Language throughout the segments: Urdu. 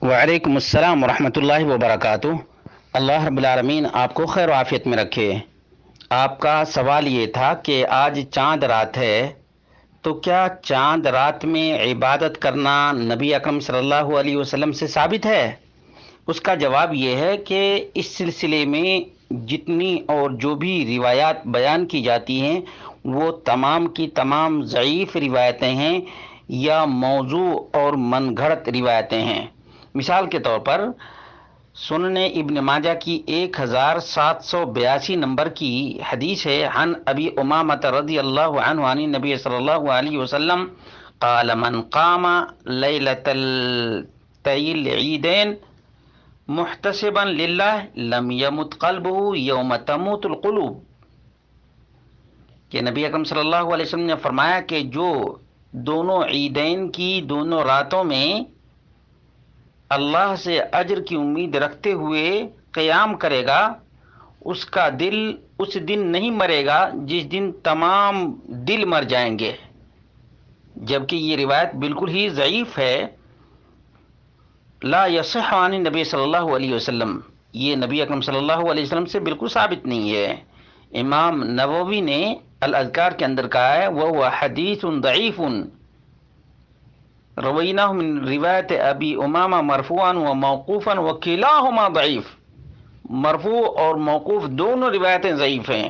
وعلیکم السلام ورحمۃ اللہ وبرکاتہ۔ اللہ رب العالمین آپ کو خیر و عافیت میں رکھے۔ آپ کا سوال یہ تھا کہ آج چاند رات ہے تو کیا چاند رات میں عبادت کرنا نبی اکرم صلی اللہ علیہ وسلم سے ثابت ہے؟ اس کا جواب یہ ہے کہ اس سلسلے میں جتنی اور جو بھی روایات بیان کی جاتی ہیں وہ تمام کی تمام ضعیف روایتیں ہیں یا موضوع اور من گھڑت روایتیں ہیں۔ مثال کے طور پر سنن ابن ماجہ کی 1782 نمبر کی حدیث ہے، عن ابی امامۃ رضی اللہ عنہ عن نبی صلی اللہ علیہ وسلم قال من قام لیلۃ العیدین محتسبا للہ لم یمت قلبہ یوم تموت القلوب، کہ نبی اکرم صلی اللہ علیہ وسلم نے فرمایا کہ جو دونوں عیدین کی دونوں راتوں میں اللہ سے اجر کی امید رکھتے ہوئے قیام کرے گا، اس کا دل اس دن نہیں مرے گا جس دن تمام دل مر جائیں گے، جبکہ یہ روایت بالکل ہی ضعیف ہے، لا یصح عن نبی صلی اللہ علیہ وسلم، یہ نبی اکرم صلی اللہ علیہ وسلم سے بالکل ثابت نہیں ہے۔ امام نووی نے الاذکار کے اندر کہا ہے وہ حدیث ضعیف رویناہ من روایت ابی امامہ مرفوعا و موقوفا وکلاہما ضعیف، مرفوع اور موقوف دونوں روایتیں ضعیف ہیں۔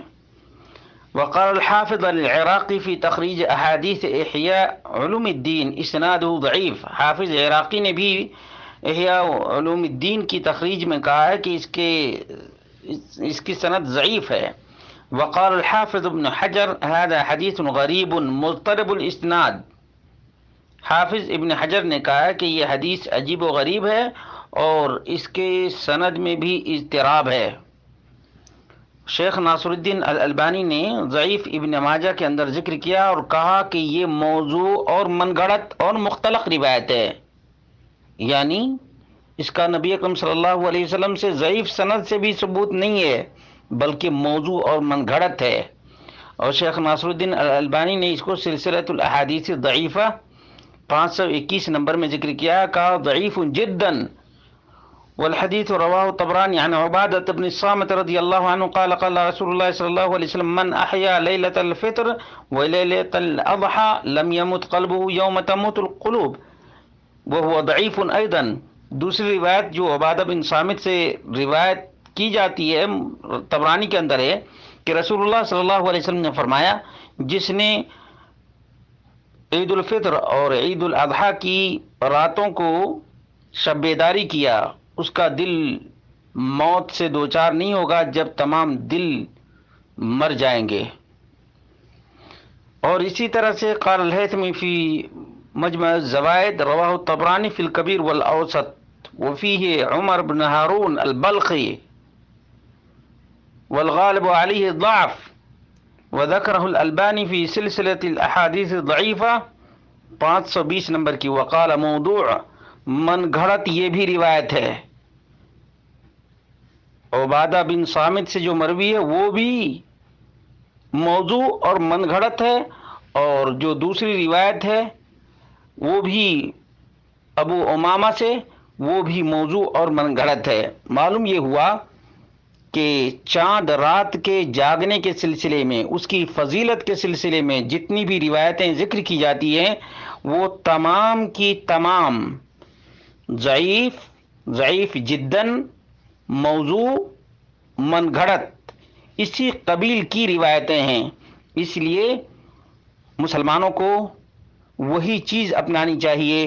وقال الحافظ العراقی فی تخریج احادیث احیاء علوم الدین اسنادہ ضعیف، حافظ عراقی نے بھی احیاء علوم الدین کی تخریج میں کہا ہے کہ اس کی سند ضعیف ہے۔ وقال الحافظ ابن حجر هذا حدیث غریب مضطرب الاسناد، حافظ ابن حجر نے کہا کہ یہ حدیث عجیب و غریب ہے اور اس کے سند میں بھی اضطراب ہے۔ شیخ ناصر الدین الالبانی نے ضعیف ابن ماجہ کے اندر ذکر کیا اور کہا کہ یہ موضوع اور من گھڑت اور مختلق روایت ہے، یعنی اس کا نبی اکرم صلی اللہ علیہ وسلم سے ضعیف سند سے بھی ثبوت نہیں ہے بلکہ موضوع اور من گھڑت ہے۔ اور شیخ ناصر الدین الالبانی نے اس کو سلسلۃ الاحادیث الضعیفہ 521 نمبر میں ذکر کیا، کہا ضعیف جدا، والحدیث رواہ طبرانی عن عبادۃ بن الصامت رضی اللہ عنہ قال قال رسول اللہ صلی اللہ علیہ وسلم من احیا لیلۃ الفطر ولیلۃ الاضحى لم يمت قلبه یوم تموت القلوب وهو ضعیف ایضا۔ دوسری روایت جو عبادہ بن صامت سے روایت کی جاتی ہے طبرانی کے اندر ہے کہ رسول اللہ صلی اللہ علیہ وسلم نے فرمایا جس نے عید الفطر اور عید الاضحیٰ کی راتوں کو شب بیداری کیا، اس کا دل موت سے دوچار نہیں ہوگا جب تمام دل مر جائیں گے۔ اور اسی طرح سے قال الہیثمی فی مجمع الزوائد رواہ الطبرانی فی الکبیر والاوسط وفیہ عمر بن ہارون البلخی والغالب علیہ الضعف وذکرہ الالبانی فی سلسلۃ الاحادیث الضعیفہ 520 نمبر کی، وقال موضوع، من گھڑت یہ بھی روایت ہے، عبادہ بن صامت سے جو مروی ہے وہ بھی موضوع اور من گھڑت ہے، اور جو دوسری روایت ہے وہ بھی ابو امامہ سے، وہ بھی موضوع اور من گھڑت ہے۔ معلوم یہ ہوا کہ چاند رات کے جاگنے کے سلسلے میں، اس کی فضیلت کے سلسلے میں جتنی بھی روایتیں ذکر کی جاتی ہیں وہ تمام کی تمام ضعیف جداً، موضوع، من گھڑت اسی قبیل کی روایتیں ہیں۔ اس لیے مسلمانوں کو وہی چیز اپنانی چاہیے،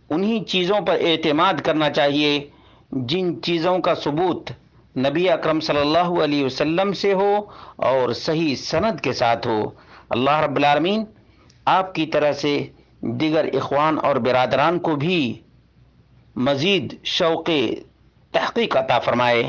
انہی چیزوں پر اعتماد کرنا چاہیے جن چیزوں کا ثبوت نبی اکرم صلی اللہ علیہ وسلم سے ہو اور صحیح سند کے ساتھ ہو۔ اللہ رب العالمین آپ کی طرح سے دیگر اخوان اور برادران کو بھی مزید شوق تحقیق عطا فرمائے۔